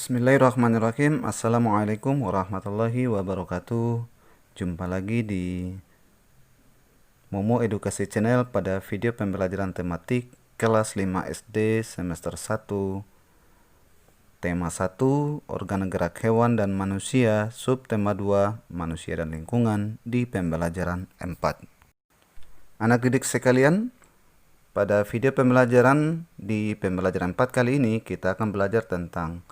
Bismillahirrahmanirrahim. Assalamualaikum warahmatullahi wabarakatuh. Jumpa lagi di Momo Edukasi Channel pada video pembelajaran tematik kelas 5 SD semester 1. Tema 1, organ gerak hewan dan manusia. Subtema 2, manusia dan lingkungan di pembelajaran 4. Anak didik sekalian, pada video pembelajaran di pembelajaran 4 kali ini kita akan belajar tentang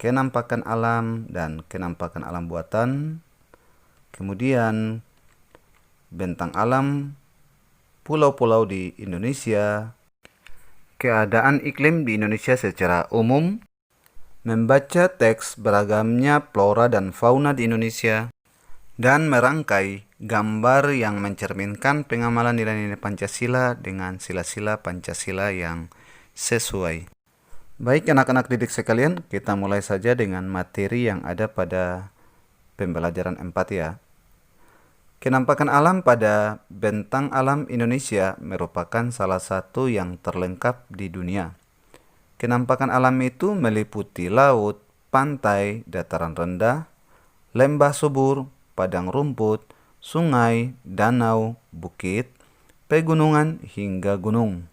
kenampakan alam dan kenampakan alam buatan, kemudian bentang alam, pulau-pulau di Indonesia, keadaan iklim di Indonesia secara umum, membaca teks beragamnya flora dan fauna di Indonesia, dan merangkai gambar yang mencerminkan pengamalan nilai-nilai Pancasila dengan sila-sila Pancasila yang sesuai. Baik anak-anak didik sekalian, kita mulai saja dengan materi yang ada pada pembelajaran 4 ya. Kenampakan alam pada bentang alam Indonesia merupakan salah satu yang terlengkap di dunia. Kenampakan alam itu meliputi laut, pantai, dataran rendah, lembah subur, padang rumput, sungai, danau, bukit, pegunungan hingga gunung.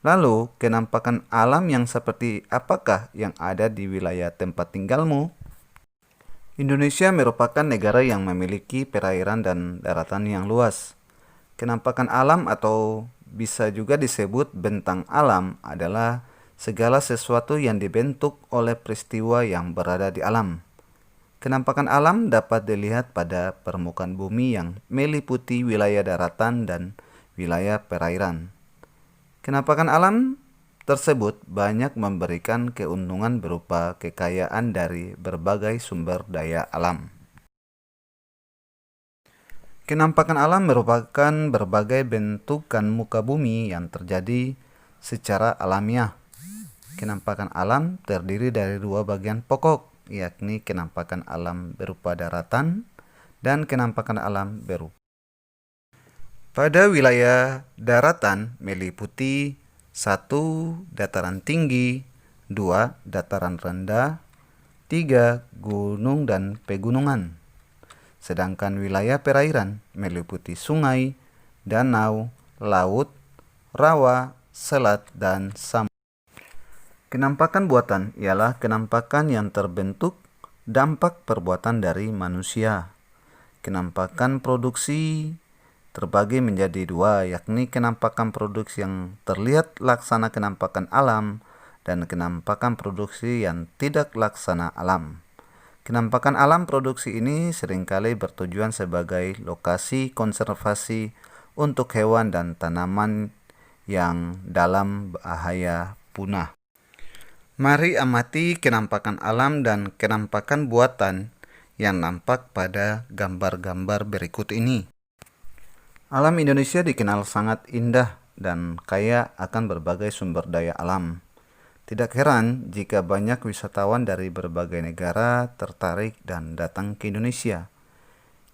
Lalu, kenampakan alam yang seperti apakah yang ada di wilayah tempat tinggalmu? Indonesia merupakan negara yang memiliki perairan dan daratan yang luas. Kenampakan alam atau bisa juga disebut bentang alam adalah segala sesuatu yang dibentuk oleh peristiwa yang berada di alam. Kenampakan alam dapat dilihat pada permukaan bumi yang meliputi wilayah daratan dan wilayah perairan. Kenampakan alam tersebut banyak memberikan keuntungan berupa kekayaan dari berbagai sumber daya alam. Kenampakan alam merupakan berbagai bentukan muka bumi yang terjadi secara alamiah. Kenampakan alam terdiri dari dua bagian pokok, yakni kenampakan alam berupa daratan dan kenampakan alam berupa. Pada wilayah daratan meliputi 1. Dataran tinggi, 2. Dataran rendah, 3. Gunung dan pegunungan. Sedangkan wilayah perairan meliputi sungai, danau, laut, rawa, selat, dan samudra. Kenampakan buatan ialah kenampakan yang terbentuk dampak perbuatan dari manusia. Kenampakan produksi terbagi menjadi dua, yakni kenampakan produksi yang terlihat laksana kenampakan alam dan kenampakan produksi yang tidak laksana alam. Kenampakan alam produksi ini seringkali bertujuan sebagai lokasi konservasi untuk hewan dan tanaman yang dalam bahaya punah. Mari amati kenampakan alam dan kenampakan buatan yang nampak pada gambar-gambar berikut ini. Alam Indonesia dikenal sangat indah dan kaya akan berbagai sumber daya alam. Tidak heran jika banyak wisatawan dari berbagai negara tertarik dan datang ke Indonesia.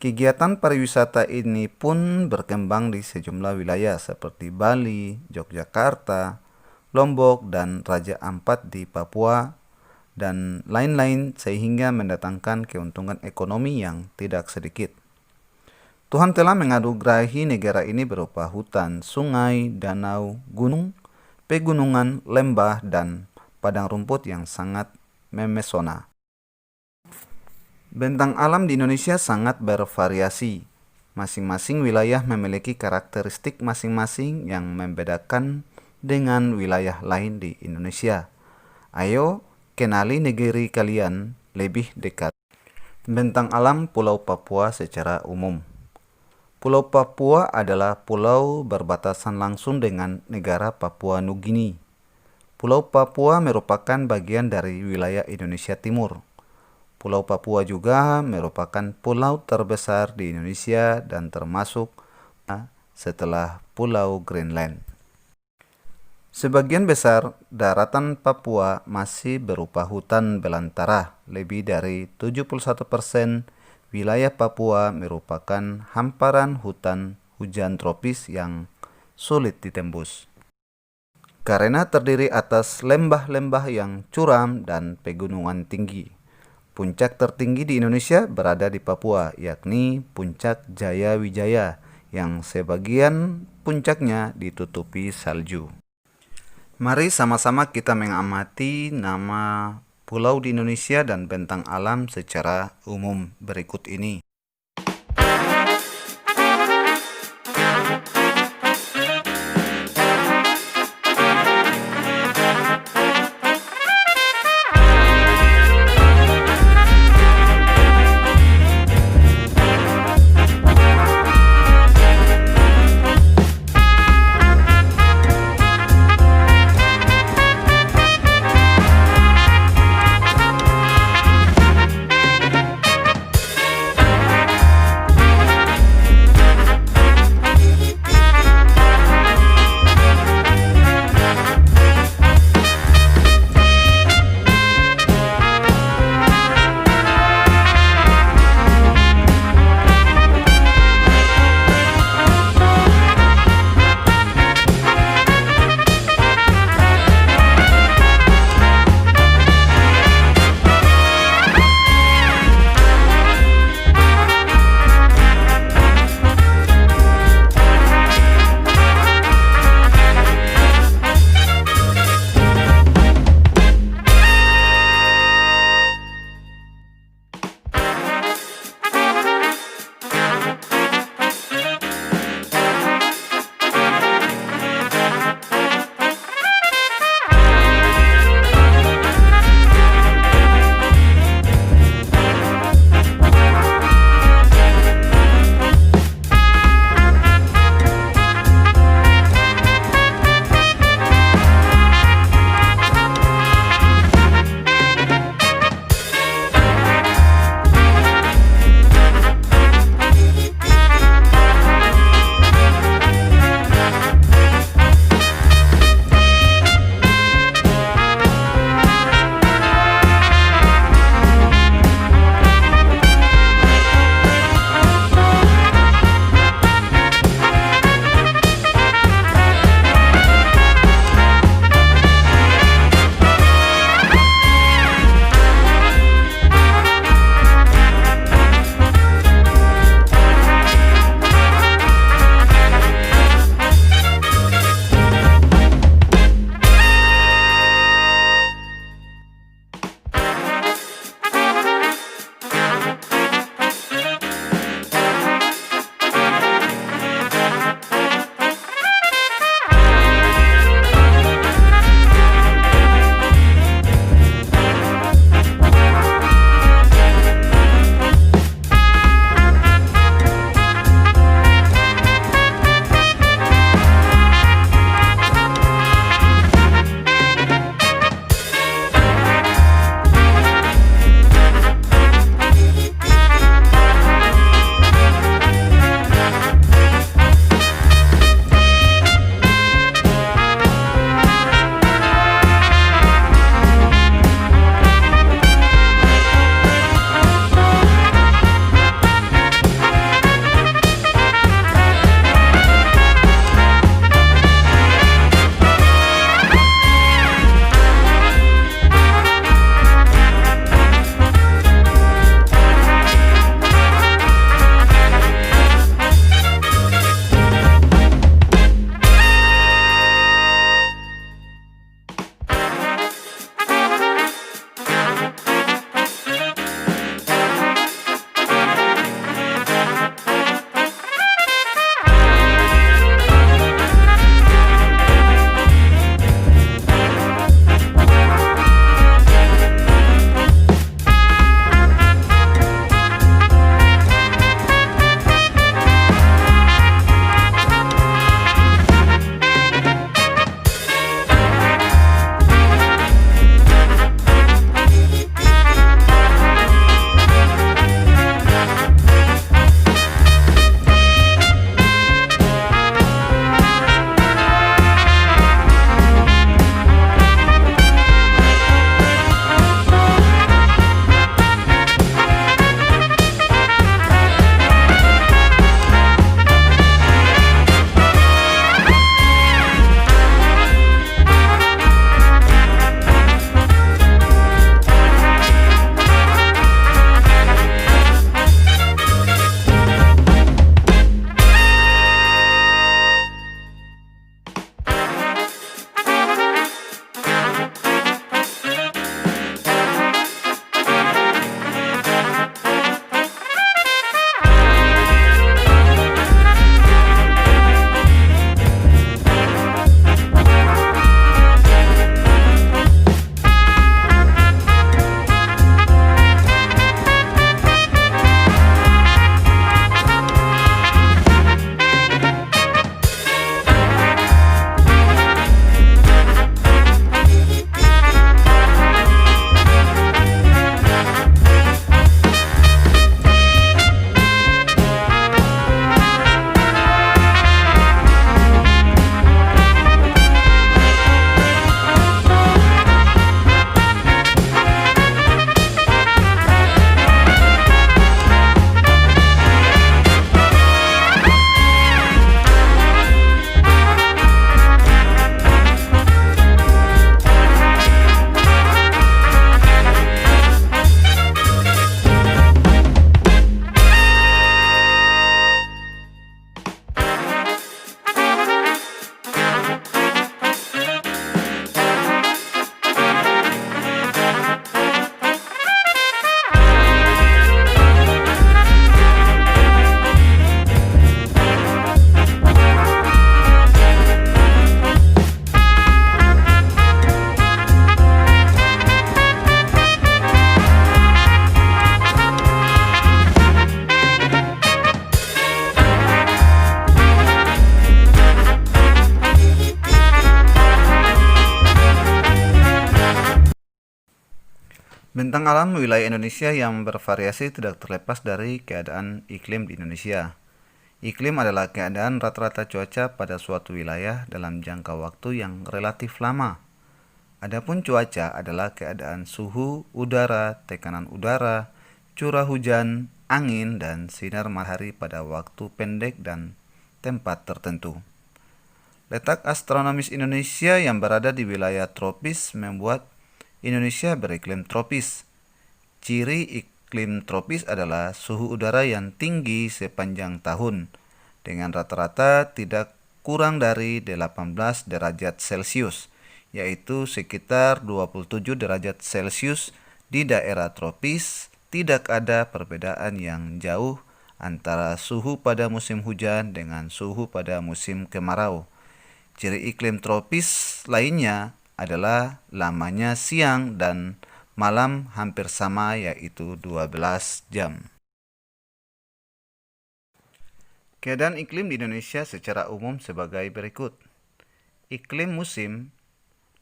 Kegiatan pariwisata ini pun berkembang di sejumlah wilayah seperti Bali, Yogyakarta, Lombok, dan Raja Ampat di Papua, dan lain-lain sehingga mendatangkan keuntungan ekonomi yang tidak sedikit. Tuhan telah menganugerahi negara ini berupa hutan, sungai, danau, gunung, pegunungan, lembah, dan padang rumput yang sangat memesona. Bentang alam di Indonesia sangat bervariasi. Masing-masing wilayah memiliki karakteristik masing-masing yang membedakan dengan wilayah lain di Indonesia. Ayo, kenali negeri kalian lebih dekat. Bentang alam Pulau Papua secara umum. Pulau Papua adalah pulau berbatasan langsung dengan negara Papua Nugini. Pulau Papua merupakan bagian dari wilayah Indonesia Timur. Pulau Papua juga merupakan pulau terbesar di Indonesia dan termasuk setelah Pulau Greenland. Sebagian besar daratan Papua masih berupa hutan belantara. Lebih dari 71% wilayah Papua merupakan hamparan hutan hujan tropis yang sulit ditembus. karena terdiri atas lembah-lembah yang curam dan pegunungan tinggi. Puncak tertinggi di Indonesia berada di Papua, yakni Puncak Jaya Wijaya, yang sebagian puncaknya ditutupi salju. Mari sama-sama kita mengamati nama pulau di Indonesia dan bentang alam secara umum berikut ini. Bentang alam wilayah Indonesia yang bervariasi tidak terlepas dari keadaan iklim di Indonesia. Iklim adalah keadaan rata-rata cuaca pada suatu wilayah dalam jangka waktu yang relatif lama. Adapun cuaca adalah keadaan suhu udara, tekanan udara, curah hujan, angin, dan sinar matahari pada waktu pendek dan tempat tertentu. Letak astronomis Indonesia yang berada di wilayah tropis membuat Indonesia beriklim tropis. Ciri iklim tropis adalah suhu udara yang tinggi sepanjang tahun, dengan rata-rata tidak kurang dari 18 derajat Celcius, yaitu sekitar 27 derajat Celcius. Di daerah tropis tidak ada perbedaan yang jauh antara suhu pada musim hujan dengan suhu pada musim kemarau. Ciri iklim tropis lainnya adalah lamanya siang dan malam hampir sama, yaitu 12 jam. Keadaan iklim di Indonesia secara umum sebagai berikut. Iklim musim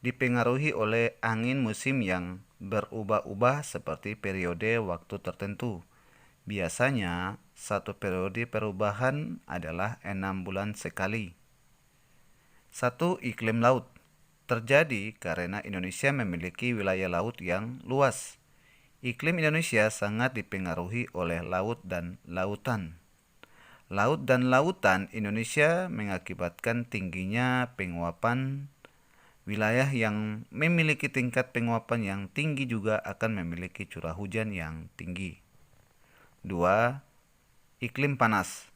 dipengaruhi oleh angin musim yang berubah-ubah seperti periode waktu tertentu. Biasanya, satu periode perubahan adalah 6 bulan sekali. 1. Iklim laut terjadi karena Indonesia memiliki wilayah laut yang luas. Iklim Indonesia sangat dipengaruhi oleh laut dan lautan. Laut dan lautan Indonesia mengakibatkan tingginya penguapan. Wilayah yang memiliki tingkat penguapan yang tinggi juga akan memiliki curah hujan yang tinggi. 2. Iklim panas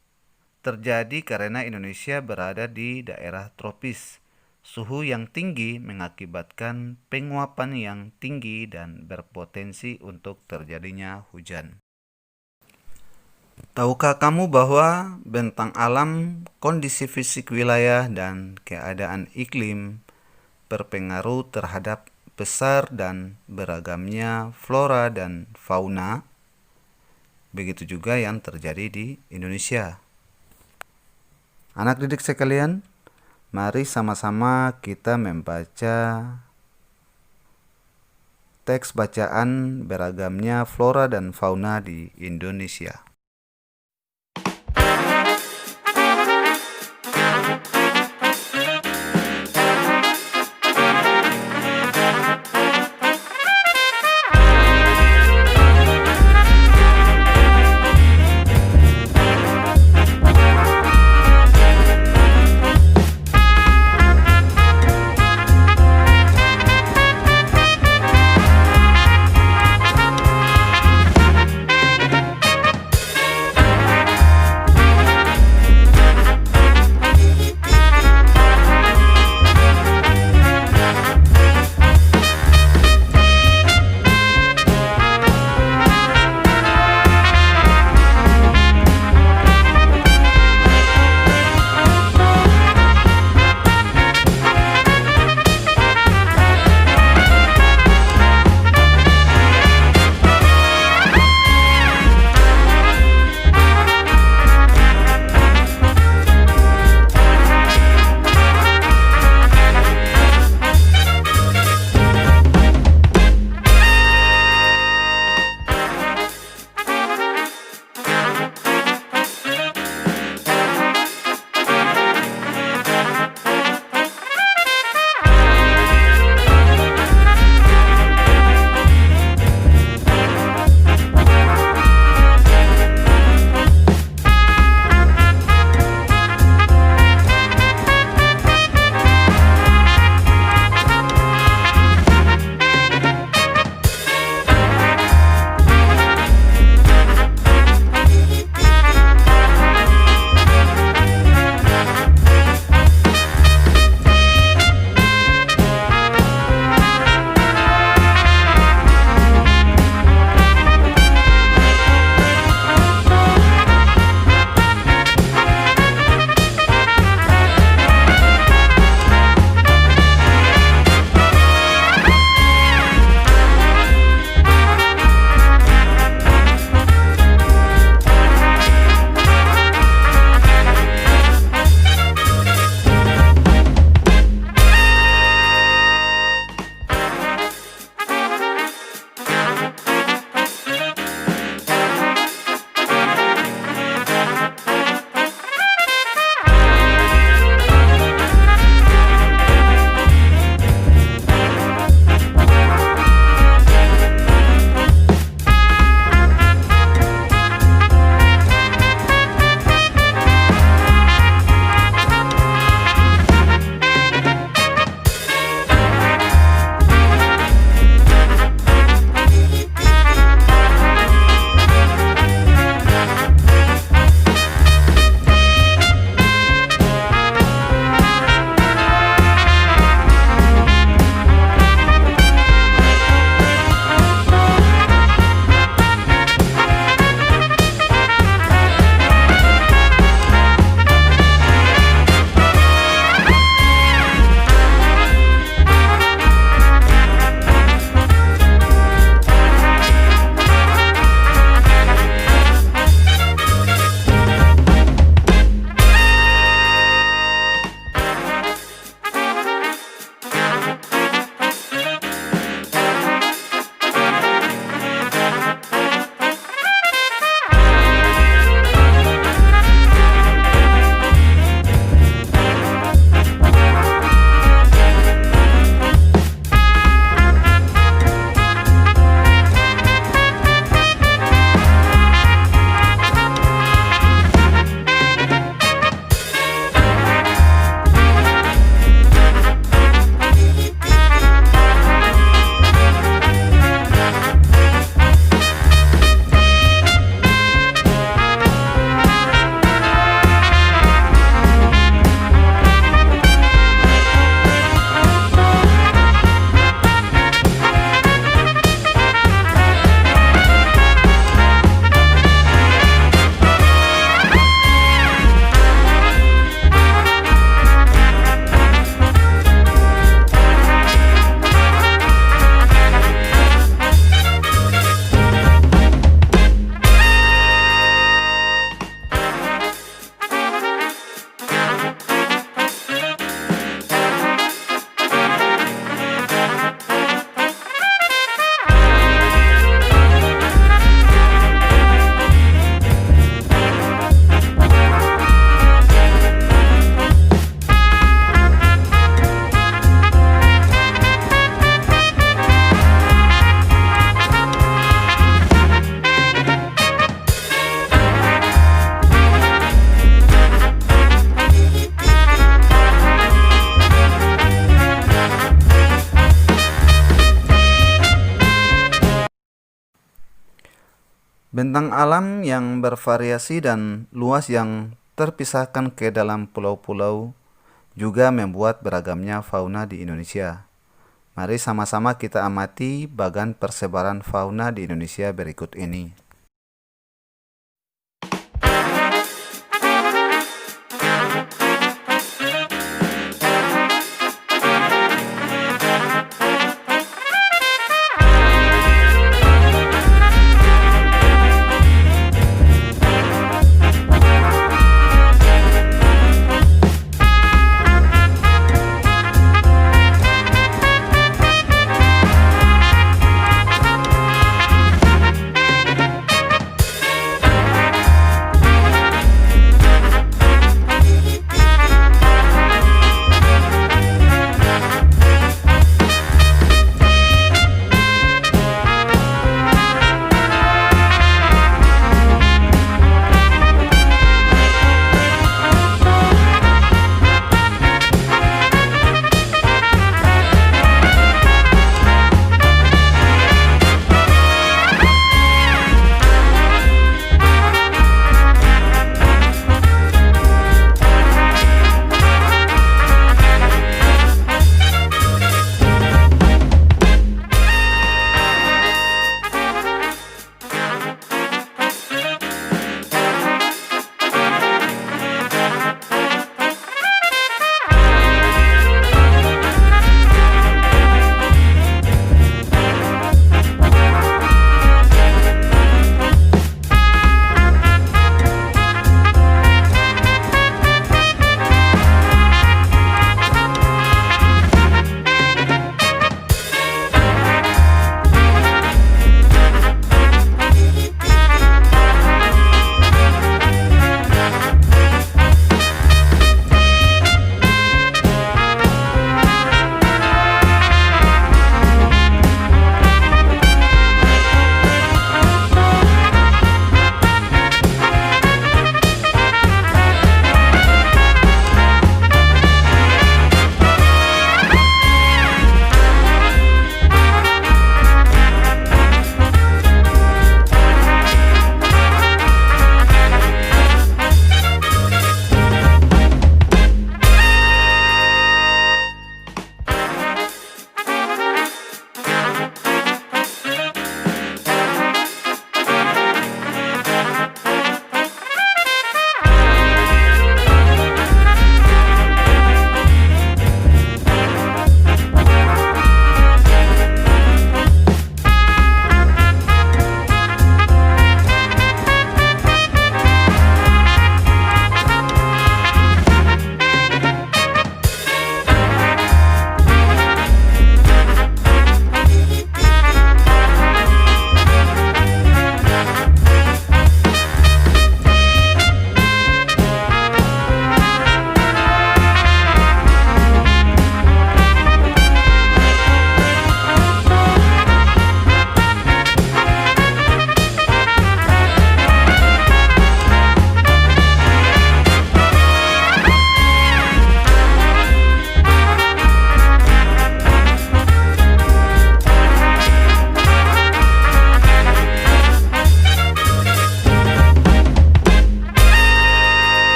terjadi karena Indonesia berada di daerah tropis. Suhu yang tinggi mengakibatkan penguapan yang tinggi dan berpotensi untuk terjadinya hujan. Tahukah kamu bahwa bentang alam, kondisi fisik wilayah, dan keadaan iklim berpengaruh terhadap besar dan beragamnya flora dan fauna? Begitu juga yang terjadi di Indonesia. Anak didik sekalian, mari sama-sama kita membaca teks bacaan beragamnya flora dan fauna di Indonesia. Bentang alam yang bervariasi dan luas yang terpisahkan ke dalam pulau-pulau juga membuat beragamnya fauna di Indonesia. Mari sama-sama kita amati bagan persebaran fauna di Indonesia berikut ini.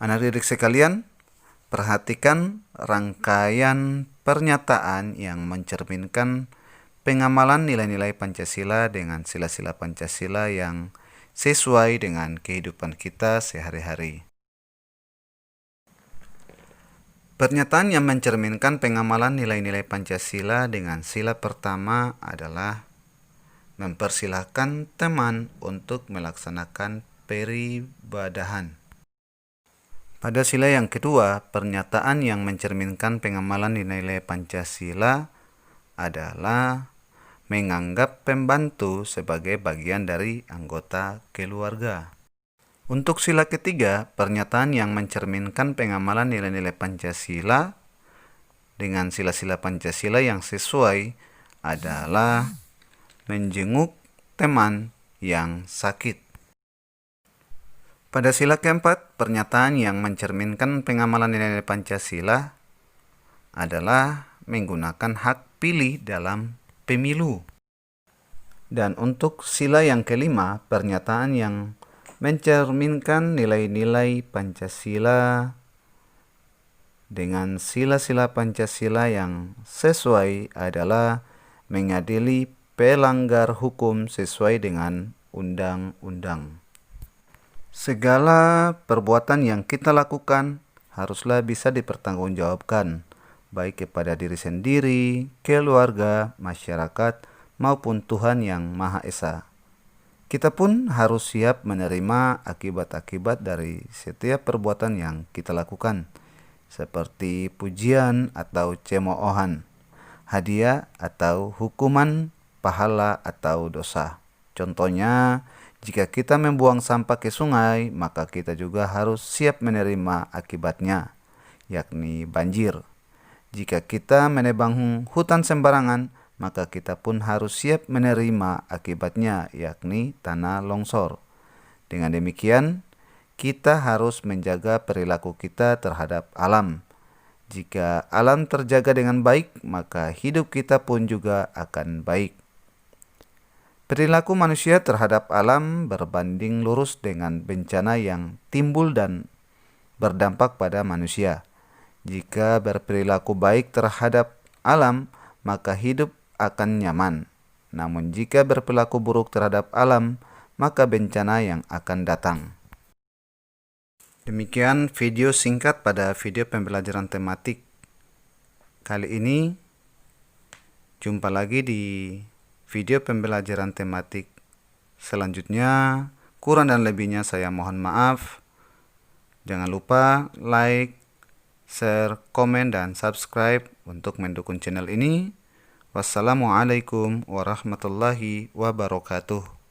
Anak didik sekalian, perhatikan rangkaian pernyataan yang mencerminkan pengamalan nilai-nilai Pancasila dengan sila-sila Pancasila yang sesuai dengan kehidupan kita sehari-hari. Pernyataan yang mencerminkan pengamalan nilai-nilai Pancasila dengan sila pertama adalah mempersilahkan teman untuk melaksanakan peribadahan. Pada sila yang kedua, pernyataan yang mencerminkan pengamalan nilai-nilai Pancasila adalah menganggap pembantu sebagai bagian dari anggota keluarga. Untuk sila ketiga, pernyataan yang mencerminkan pengamalan nilai-nilai Pancasila dengan sila-sila Pancasila yang sesuai adalah menjenguk teman yang sakit. Pada sila keempat, pernyataan yang mencerminkan pengamalan nilai-nilai Pancasila adalah menggunakan hak pilih dalam pemilu. Dan untuk sila yang kelima, pernyataan yang mencerminkan nilai-nilai Pancasila dengan sila-sila Pancasila yang sesuai adalah mengadili pelanggar hukum sesuai dengan undang-undang. Segala perbuatan yang kita lakukan haruslah bisa dipertanggungjawabkan, baik kepada diri sendiri, keluarga, masyarakat, maupun Tuhan Yang Maha Esa. Kita pun harus siap menerima akibat-akibat dari setiap perbuatan yang kita lakukan, seperti pujian atau cemoohan, hadiah atau hukuman, pahala atau dosa. Contohnya, jika kita membuang sampah ke sungai, maka kita juga harus siap menerima akibatnya, yakni banjir. Jika kita menebang hutan sembarangan, maka kita pun harus siap menerima akibatnya, yakni tanah longsor. Dengan demikian, kita harus menjaga perilaku kita terhadap alam. Jika alam terjaga dengan baik, maka hidup kita pun juga akan baik. Perilaku manusia terhadap alam berbanding lurus dengan bencana yang timbul dan berdampak pada manusia. Jika berperilaku baik terhadap alam, maka hidup akan nyaman. Namun jika berperilaku buruk terhadap alam, maka bencana yang akan datang. Demikian video singkat pada video pembelajaran tematik kali ini. Jumpa lagi di video pembelajaran tematik selanjutnya. Kurang dan lebihnya saya mohon maaf. Jangan lupa like, share, komen, dan subscribe untuk mendukung channel ini. Wassalamualaikum warahmatullahi wabarakatuh.